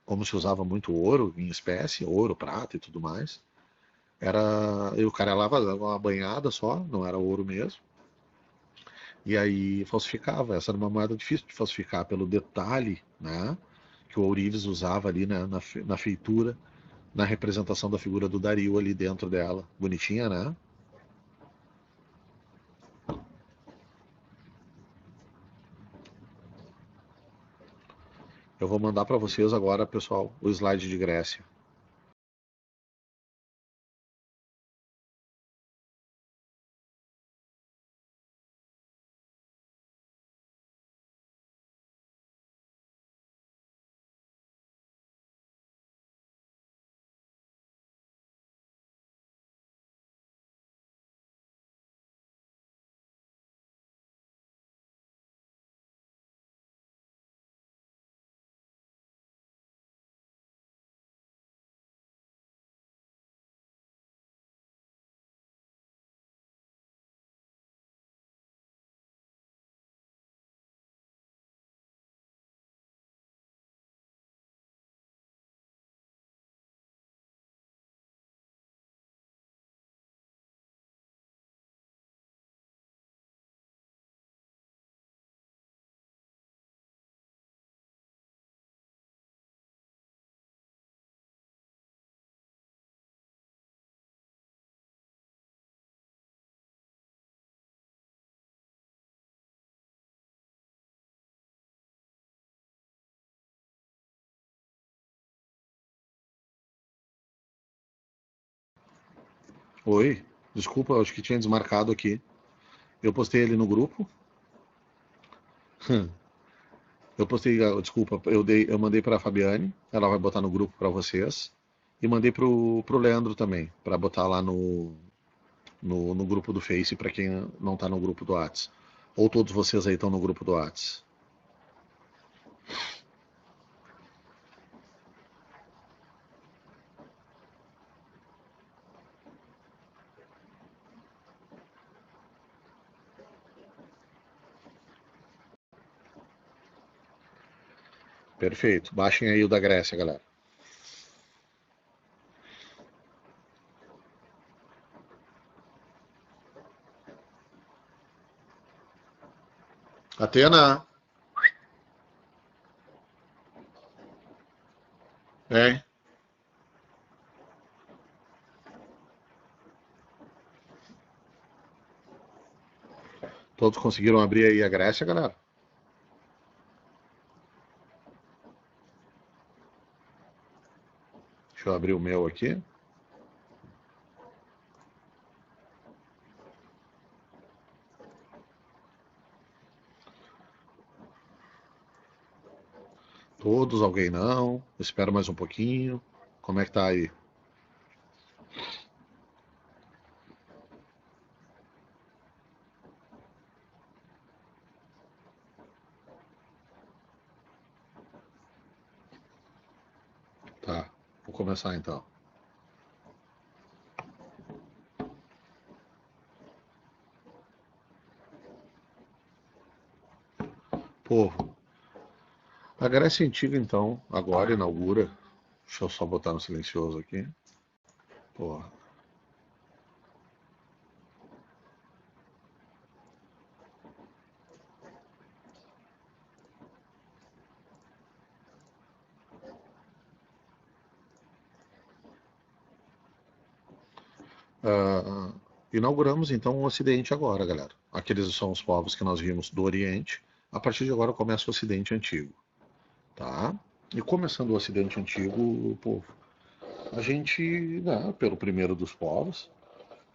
Como se usava muito ouro em espécie, ouro, prata e tudo mais. E o cara dava uma banhada só, não era ouro mesmo. E aí falsificava. Essa era uma moeda difícil de falsificar pelo detalhe, né? Que o ourives usava ali, né, na feitura, na representação da figura do Dario ali dentro dela. Bonitinha, né? Eu vou mandar para vocês agora, pessoal, o slide de Grécia. Oi, desculpa, acho que tinha desmarcado aqui. Eu postei ele no grupo. Eu postei, desculpa, eu mandei para a Fabiane, ela vai botar no grupo para vocês. E mandei pro Leandro também, para botar lá no grupo do Face, para quem não tá no grupo do Whats. Ou todos vocês aí estão no grupo do Whats. Perfeito. Baixem aí o da Grécia, galera. Atena, é. Todos conseguiram abrir aí a Grécia, galera? Deixa eu abrir o meu aqui. Todos, alguém não. Espero mais um pouquinho. Como é que tá aí? começar então. Povo, a Grécia Antiga então, agora inaugura. Deixa eu só botar no silencioso aqui. Porra. Ah, inauguramos então o Ocidente agora, galera. Aqueles são os povos que nós vimos do Oriente. A partir de agora começa o Ocidente Antigo, tá? E começando o Ocidente Antigo, povo, a gente, né, pelo primeiro dos povos,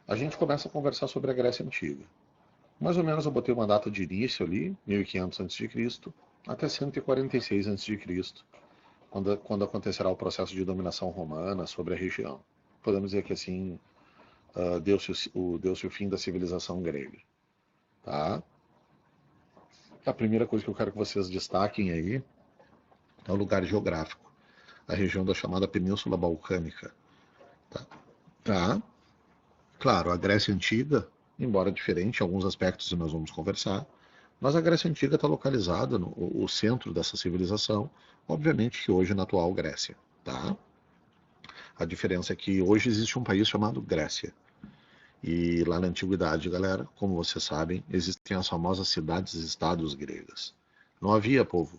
a gente começa a conversar sobre a Grécia Antiga. Mais ou menos eu botei uma data de início ali, 1500 a.C., até 146 a.C., quando acontecerá o processo de dominação romana sobre a região. Podemos dizer que assim deu-se o fim da civilização grega. Tá? A primeira coisa que eu quero que vocês destaquem aí é o lugar geográfico, a região da chamada Península Balcânica. Tá? Tá? Claro, a Grécia Antiga, embora diferente em alguns aspectos, e nós vamos conversar, mas a Grécia Antiga está localizada no o centro dessa civilização, obviamente que hoje na atual Grécia. Tá? A diferença é que hoje existe um país chamado Grécia. E lá na antiguidade, galera, como vocês sabem, existem as famosas cidades-estados gregas. Não havia, povo,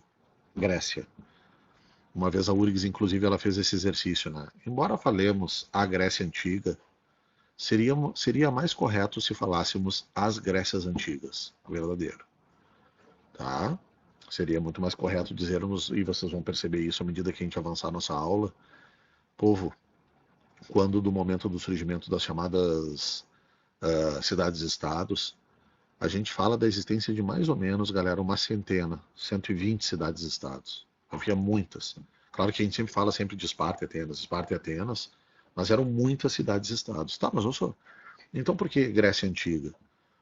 Grécia. Uma vez a URGS, inclusive, ela fez esse exercício, né? Embora falemos a Grécia Antiga, seria mais correto se falássemos as Grécias Antigas, verdadeiro, tá? Seria muito mais correto dizermos, e vocês vão perceber isso à medida que a gente avançar a nossa aula, povo, quando do momento do surgimento das chamadas cidades-estados, a gente fala da existência de mais ou menos, galera, uma centena, 120 cidades-estados. Havia muitas. Claro que a gente sempre fala sempre de Esparta e Atenas, mas eram muitas cidades-estados. Tá, mas eu sou. Então por que Grécia Antiga?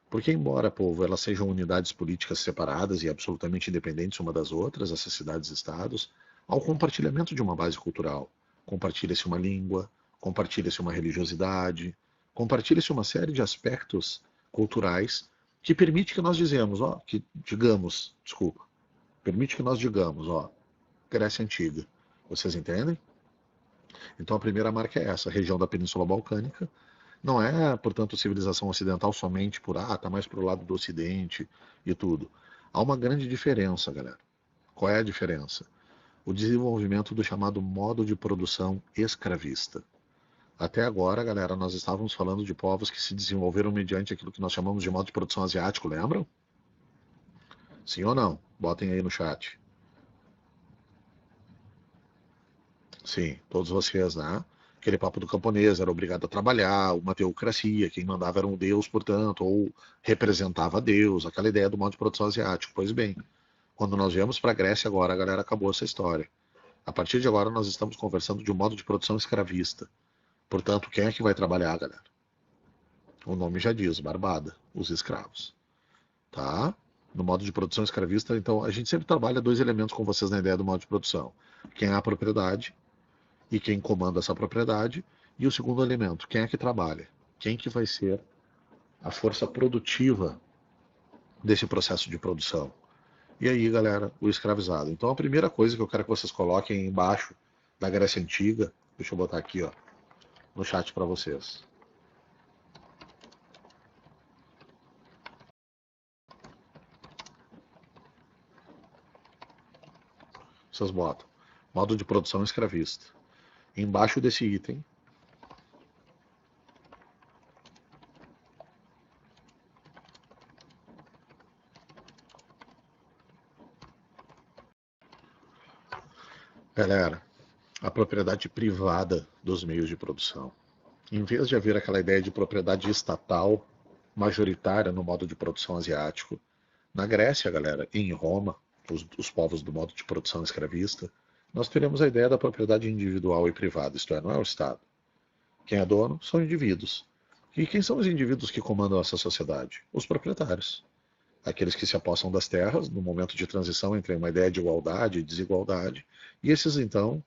Porque embora, povo, elas sejam unidades políticas separadas e absolutamente independentes uma das outras, essas cidades-estados, há o compartilhamento de uma base cultural. Compartilha-se uma língua, compartilha-se uma religiosidade, compartilha-se uma série de aspectos culturais que permite que nós permite que nós digamos, ó, Grécia Antiga. Vocês entendem? Então a primeira marca é essa, a região da Península Balcânica. Não é, portanto, civilização ocidental somente por, tá mais pro lado do Ocidente e tudo. Há uma grande diferença, galera. Qual é a diferença? O desenvolvimento do chamado modo de produção escravista. Até agora, galera, nós estávamos falando de povos que se desenvolveram mediante aquilo que nós chamamos de modo de produção asiático, lembram? Sim ou não? Botem aí no chat. Sim, todos vocês, né? Aquele papo do camponês, era obrigado a trabalhar, uma teocracia, quem mandava era um deus, portanto, ou representava Deus, aquela ideia do modo de produção asiático. Pois bem, quando nós viemos para a Grécia agora, a galera acabou essa história. A partir de agora nós estamos conversando de um modo de produção escravista. Portanto, quem é que vai trabalhar, galera? O nome já diz, barbada, os escravos. Tá? No modo de produção escravista, então, a gente sempre trabalha dois elementos com vocês na ideia do modo de produção. Quem é a propriedade e quem comanda essa propriedade. E o segundo elemento, quem é que trabalha? Quem que vai ser a força produtiva desse processo de produção? E aí, galera, o escravizado. Então, a primeira coisa que eu quero que vocês coloquem embaixo da Grécia Antiga, deixa eu botar aqui, ó, no chat para vocês. Vocês botam modo de produção escravista. Embaixo desse item, galera, a propriedade privada dos meios de produção. Em vez de haver aquela ideia de propriedade estatal majoritária no modo de produção asiático, na Grécia, galera, e em Roma, os povos do modo de produção escravista, nós teremos a ideia da propriedade individual e privada, isto é, não é o Estado. Quem é dono são indivíduos. E quem são os indivíduos que comandam essa sociedade? Os proprietários. Aqueles que se apossam das terras no momento de transição entre uma ideia de igualdade e desigualdade. E esses, então,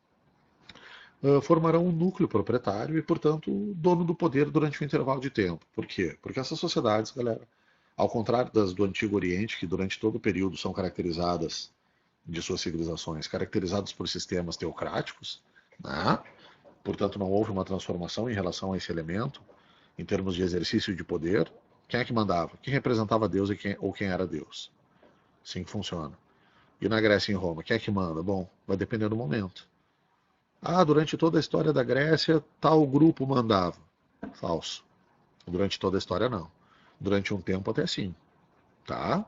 formarão um núcleo proprietário e, portanto, dono do poder durante um intervalo de tempo. Por quê? Porque essas sociedades, galera, ao contrário das do Antigo Oriente, que durante todo o período são caracterizadas de suas civilizações, caracterizadas por sistemas teocráticos, né? Portanto, não houve uma transformação em relação a esse elemento, em termos de exercício de poder. Quem é que mandava? Quem representava Deus ou quem era Deus? Assim que funciona. E na Grécia e em Roma, quem é que manda? Bom, vai depender do momento. Ah, durante toda a história da Grécia, tal grupo mandava. Falso. Durante toda a história, não. Durante um tempo, até sim. Tá?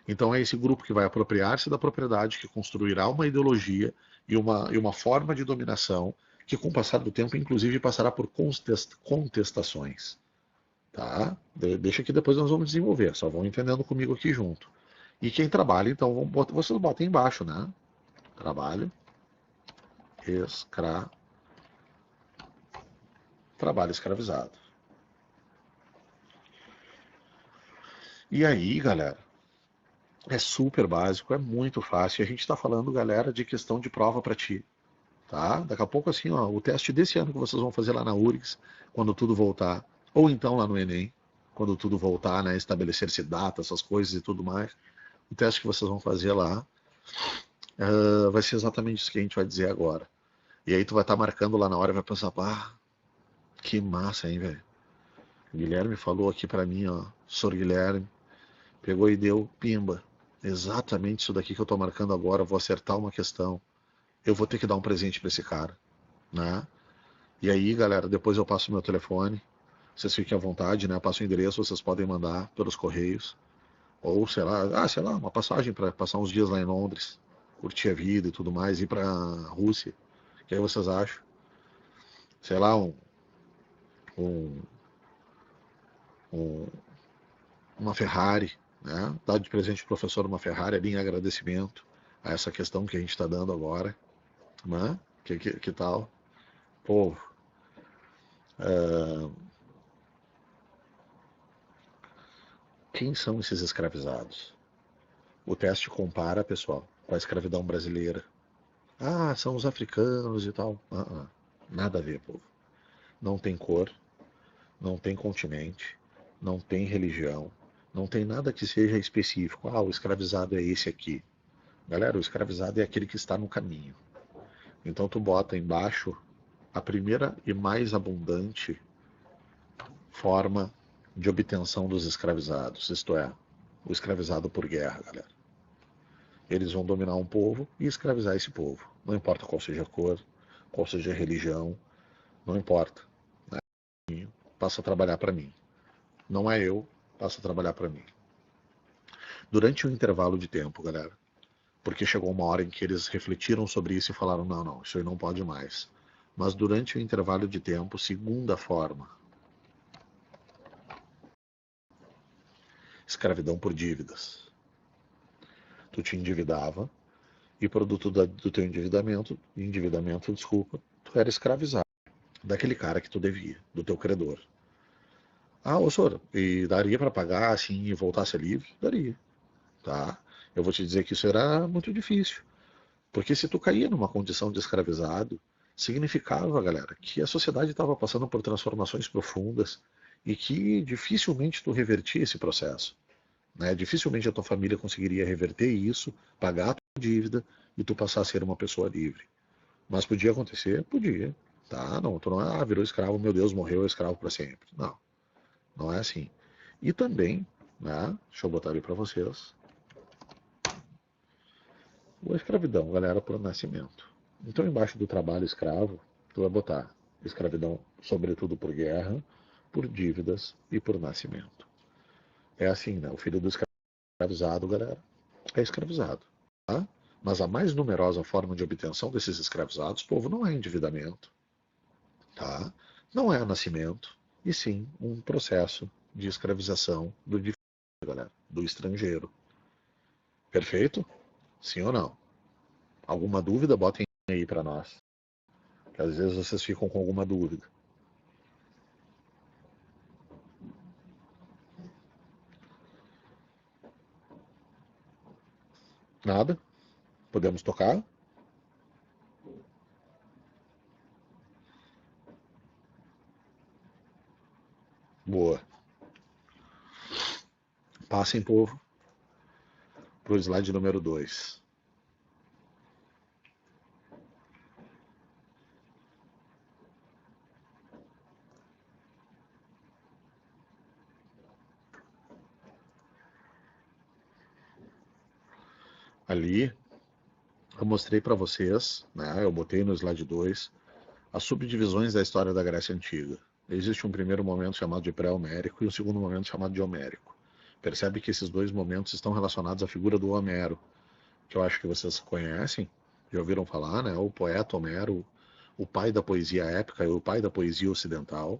Então é esse grupo que vai apropriar-se da propriedade, que construirá uma ideologia e uma forma de dominação que, com o passar do tempo, inclusive passará por contestações. Tá? Deixa que depois nós vamos desenvolver, só vão entendendo comigo aqui junto. E quem trabalha, então, vocês botam embaixo, né? Trabalho, escra... trabalho escravizado. E aí, galera, é super básico, é muito fácil. A gente está falando, galera, de questão de prova para ti. Tá? Daqui a pouco, assim, ó, o teste desse ano que vocês vão fazer lá na URGS, quando tudo voltar, ou então lá no Enem, quando tudo voltar, né, estabelecer-se data, essas coisas e tudo mais, o teste que vocês vão fazer lá vai ser exatamente isso que a gente vai dizer agora. E aí tu vai estar marcando lá na hora e vai pensar, pá, que massa, hein, velho. O Guilherme falou aqui pra mim, ó, Sr. Guilherme, pegou e deu, pimba. Exatamente isso daqui que eu tô marcando agora, vou acertar uma questão. Eu vou ter que dar um presente pra esse cara, né? E aí, galera, depois eu passo meu telefone. Vocês fiquem à vontade, né? Eu passo o endereço, vocês podem mandar pelos correios. Ou, sei lá, uma passagem para passar uns dias lá em Londres, curtir a vida e tudo mais, ir para Rússia. O que aí vocês acham? Sei lá, um, um, uma Ferrari, né? Dar de presente pro professor uma Ferrari ali em agradecimento a essa questão que a gente está dando agora, né? Que tal? Pô, quem são esses escravizados? O teste compara, pessoal, com a escravidão brasileira. Ah, são os africanos e tal. Nada a ver, povo. Não tem cor, não tem continente, não tem religião, não tem nada que seja específico. Ah, o escravizado é esse aqui. Galera, o escravizado é aquele que está no caminho. Então tu bota embaixo a primeira e mais abundante forma de obtenção dos escravizados, isto é, o escravizado por guerra, galera. Eles vão dominar um povo e escravizar esse povo. Não importa qual seja a cor, qual seja a religião, não importa. Passa a trabalhar para mim. Não é eu, passa a trabalhar para mim. Durante um intervalo de tempo, galera, porque chegou uma hora em que eles refletiram sobre isso e falaram: não, não, isso aí não pode mais. Mas durante o intervalo de tempo, segunda forma, escravidão por dívidas. Tu te endividava e produto do teu endividamento, desculpa, tu era escravizado daquele cara que tu devia, do teu credor. Ah, ô senhor, e daria para pagar assim e voltar a ser livre? Daria, tá? Eu vou te dizer que isso era muito difícil, porque se tu caía numa condição de escravizado, significava, galera, que a sociedade estava passando por transformações profundas e que dificilmente tu revertia esse processo, né? Dificilmente a tua família conseguiria reverter isso, pagar a tua dívida e tu passar a ser uma pessoa livre. Mas podia acontecer? Podia, tá? Não, tu não é, virou escravo, meu Deus, morreu escravo para sempre. Não, não é assim. E também, né? Deixa eu botar ali para vocês. A escravidão, galera, por nascimento. Então, embaixo do trabalho escravo, tu vai botar escravidão, sobretudo por guerra, por dívidas e por nascimento. É assim, né? O filho do escravizado, galera, é escravizado, tá? Mas a mais numerosa forma de obtenção desses escravizados, povo, não é endividamento, tá? Não é nascimento, e sim um processo de escravização galera, do estrangeiro. Perfeito? Sim ou não? Alguma dúvida? Botem aí para nós. Que às vezes vocês ficam com alguma dúvida. Nada? Podemos tocar? Boa. Passem, povo, para o slide número 2. Ali eu mostrei para vocês, né, eu botei no slide 2, as subdivisões da história da Grécia Antiga. Existe um primeiro momento chamado de pré-homérico e um segundo momento chamado de homérico. Percebe que esses dois momentos estão relacionados à figura do Homero, que eu acho que vocês conhecem, já ouviram falar, né? O poeta Homero, o pai da poesia épica e o pai da poesia ocidental.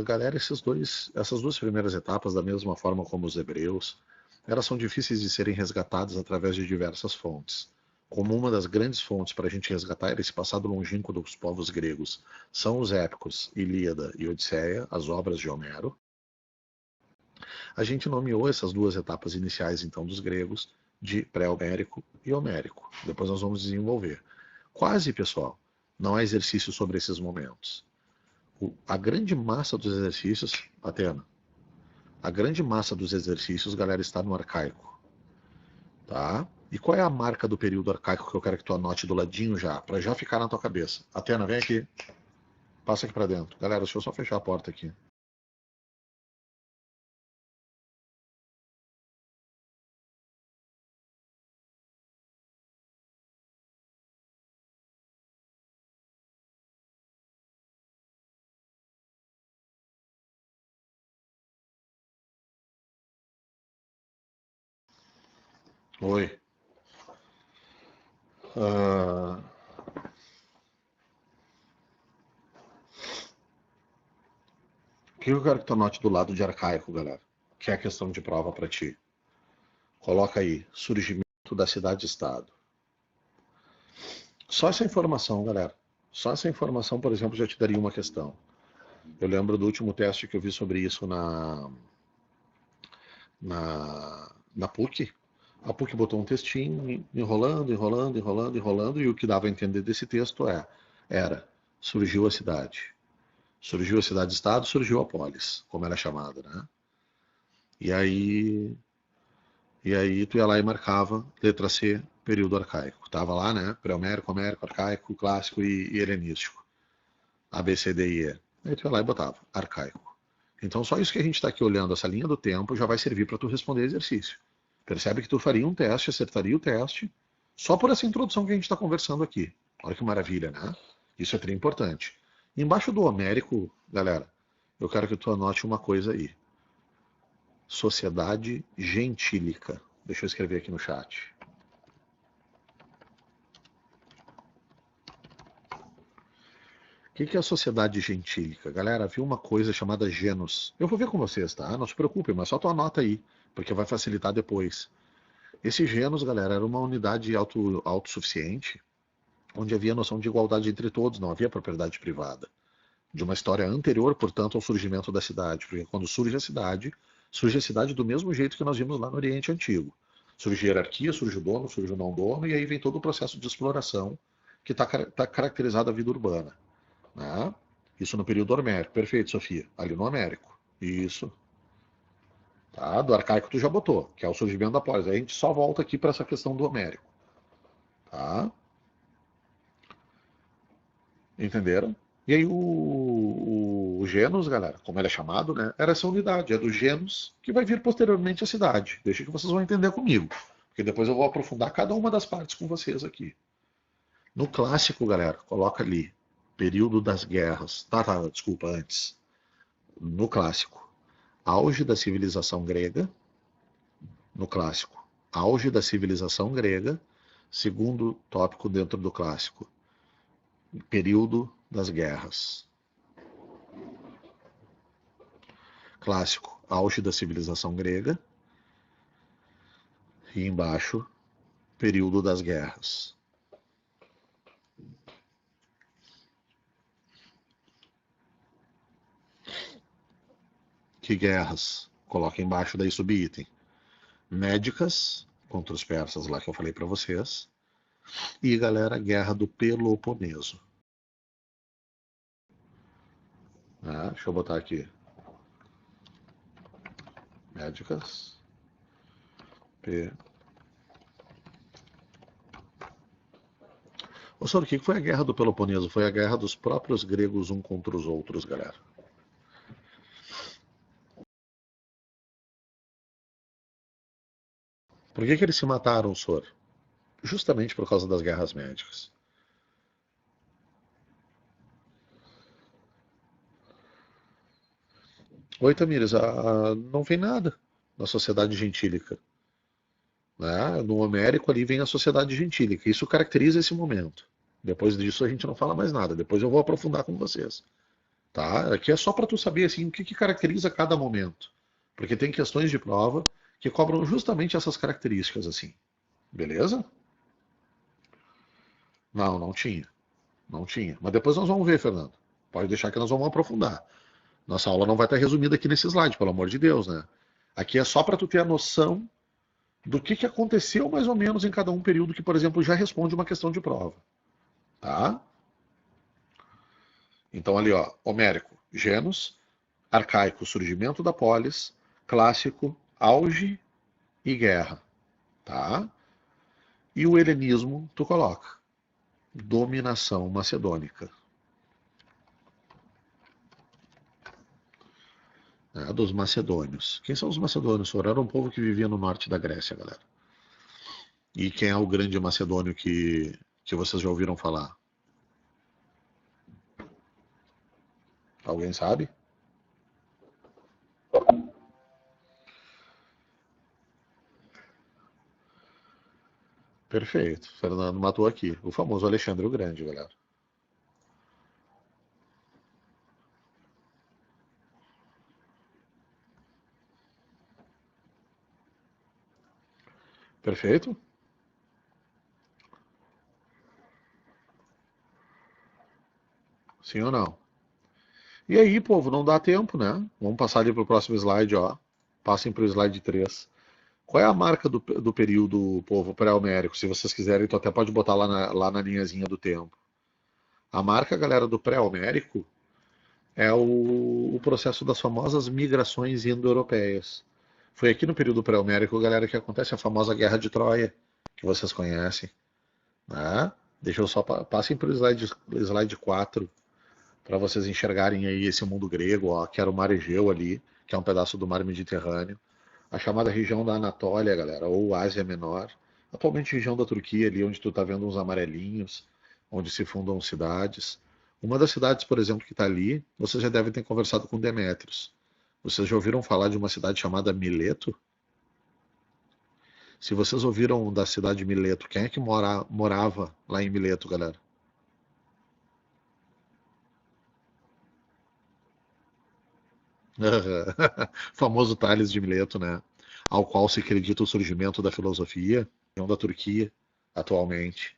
Galera, essas duas primeiras etapas, da mesma forma como os hebreus, elas são difíceis de serem resgatadas através de diversas fontes. Como uma das grandes fontes para a gente resgatar esse passado longínquo dos povos gregos são os épicos Ilíada e Odisseia, as obras de Homero, a gente nomeou essas duas etapas iniciais, então, dos gregos de pré-homérico e homérico. Depois nós vamos desenvolver. Quase, pessoal, não há exercício sobre esses momentos. A grande massa dos exercícios, Atena, a grande massa dos exercícios, galera, está no arcaico. Tá? E qual é a marca do período arcaico que eu quero que tu anote do ladinho já, para já ficar na tua cabeça? Atena, vem aqui. Passa aqui para dentro. Galera, deixa eu só fechar a porta aqui. Oi. Uh, O que eu quero que tu anote do lado de arcaico, galera? Que é a questão de prova para ti. Coloca aí, surgimento da cidade-estado. Só essa informação, galera. Só essa informação, por exemplo, já te daria uma questão. Eu lembro do último teste que eu vi sobre isso na PUC. A PUC botou um textinho, enrolando, enrolando, enrolando, enrolando, e o que dava a entender desse texto era, surgiu a cidade. Surgiu a cidade-estado, surgiu a polis, como era chamada, né? E aí E aí tu ia lá e marcava letra C, período arcaico. Tava lá, né? Pré-homérico, homérico, arcaico, clássico e helenístico. A, B, C, D, E. Aí tu ia lá e botava arcaico. Então só isso que a gente está aqui olhando, essa linha do tempo, já vai servir para tu responder exercício. Percebe que tu faria um teste, acertaria o teste, só por essa introdução que a gente está conversando aqui. Olha que maravilha, né? Isso é bem importante. Embaixo do homérico, galera, eu quero que tu anote uma coisa aí. Sociedade gentílica. Deixa eu escrever aqui no chat. O que é a sociedade gentílica? Galera, viu uma coisa chamada genus. Eu vou ver com vocês, tá? Não se preocupem, mas só tu anota aí, porque vai facilitar depois. Esse genus, galera, era uma unidade autossuficiente, onde havia noção de igualdade entre todos, não havia propriedade privada. De uma história anterior, portanto, ao surgimento da cidade. Porque quando surge a cidade do mesmo jeito que nós vimos lá no Oriente Antigo. Surge hierarquia, surge o dono, surge o não dono, e aí vem todo o processo de exploração que está caracterizado a vida urbana. Né? Isso no período homérico. Perfeito, Sofia. Ali no homérico. Isso. Tá? Do arcaico tu já botou, que é o surgimento da polis. Aí a gente só volta aqui para essa questão do homérico. Tá? Entenderam? E aí o genus, galera, como ele é chamado, né, era essa unidade, é do genus que vai vir posteriormente a cidade. Deixa que vocês vão entender comigo, porque depois eu vou aprofundar cada uma das partes com vocês aqui. No clássico, galera, coloca ali, período das guerras. Desculpa, antes. No clássico, auge da civilização grega. No clássico, auge da civilização grega. Segundo tópico dentro do clássico, período das guerras. Clássico, auge da civilização grega. E embaixo, período das guerras. Que guerras? Coloca embaixo daí subitem. Médicas, contra os persas lá que eu falei para vocês. E, galera, guerra do Peloponeso. Deixa eu botar aqui. médicas. P. Ô, senhor, o que foi a Guerra do Peloponeso? Foi a guerra dos próprios gregos um contra os outros, galera. Por que eles se mataram, senhor? Justamente por causa das guerras médicas. Oi, Tamires, não vem nada na sociedade gentílica. Né? No Homérico ali vem a sociedade gentílica. Isso caracteriza esse momento. Depois disso a gente não fala mais nada. Depois eu vou aprofundar com vocês. Tá? Aqui é só para tu saber assim, o que caracteriza cada momento. Porque tem questões de prova que cobram justamente essas características assim. Beleza? Não, não tinha. Não tinha. Mas depois nós vamos ver, Fernando. Pode deixar que nós vamos aprofundar. Nossa aula não vai estar resumida aqui nesse slide, pelo amor de Deus, né? Aqui é só para tu ter a noção do que aconteceu mais ou menos em cada um período que, por exemplo, já responde uma questão de prova. Tá? Então ali, ó, Homérico, Genos, Arcaico, surgimento da polis, Clássico, auge e guerra. Tá? E o helenismo, tu coloca, dominação macedônica. Né, dos macedônios. Quem são os macedônios? Era um povo que vivia no norte da Grécia, galera. E quem é o grande macedônio que vocês já ouviram falar? Alguém sabe? Perfeito. Fernando matou aqui. O famoso Alexandre o Grande, galera. Perfeito? Sim ou não? E aí, povo, não dá tempo, né? Vamos passar ali para o próximo slide, ó. Passem para o slide 3. Qual é a marca do período, povo, pré-homérico? Se vocês quiserem, tu até pode botar lá na linhazinha do tempo. A marca, galera, do pré-homérico é o processo das famosas migrações indo-europeias. Foi aqui no período pré-homérico, galera, que acontece a famosa Guerra de Troia, que vocês conhecem. Né? Deixa eu só passem para o slide 4 para vocês enxergarem aí esse mundo grego, ó, que era o Mar Egeu ali, que é um pedaço do Mar Mediterrâneo. A chamada região da Anatólia, galera, ou Ásia Menor. Atualmente região da Turquia ali, onde tu tá vendo uns amarelinhos, onde se fundam cidades. Uma das cidades, por exemplo, que está ali, vocês já devem ter conversado com Demétrios. Vocês já ouviram falar de uma cidade chamada Mileto? Se vocês ouviram da cidade de Mileto, quem é que morava lá em Mileto, galera? Famoso Tales de Mileto, né? Ao qual se acredita o surgimento da filosofia, da Turquia, atualmente.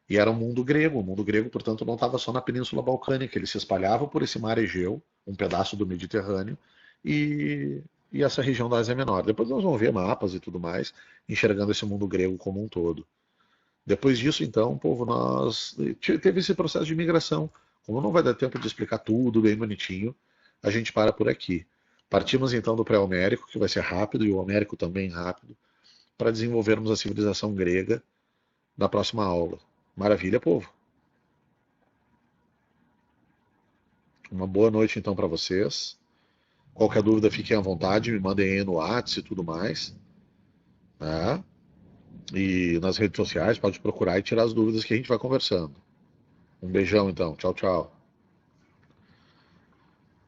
E era um mundo grego. O mundo grego, portanto, não estava só na Península Balcânica. Ele se espalhava por esse mar Egeu, um pedaço do Mediterrâneo, e essa região da Ásia Menor. Depois nós vamos ver mapas e tudo mais, enxergando esse mundo grego como um todo. Depois disso, então, o povo, nós teve esse processo de migração. Como não vai dar tempo de explicar tudo bem bonitinho, a gente para por aqui. Partimos então do pré-homérico, que vai ser rápido, e o homérico também rápido, para desenvolvermos a civilização grega na próxima aula. Maravilha, povo? Uma boa noite então para vocês. Qualquer dúvida, fiquem à vontade, me mandem aí no WhatsApp e tudo mais. Né? E nas redes sociais, pode procurar e tirar as dúvidas que a gente vai conversando. Um beijão então. Tchau, tchau.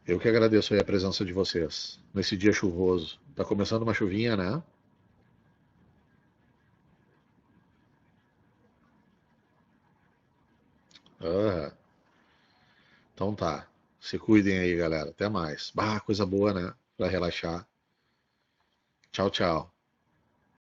Eu que agradeço aí a presença de vocês nesse dia chuvoso. Tá começando uma chuvinha, né? Ah, então tá. Se cuidem aí, galera. Até mais. Bah, coisa boa, né? Pra relaxar. Tchau, tchau.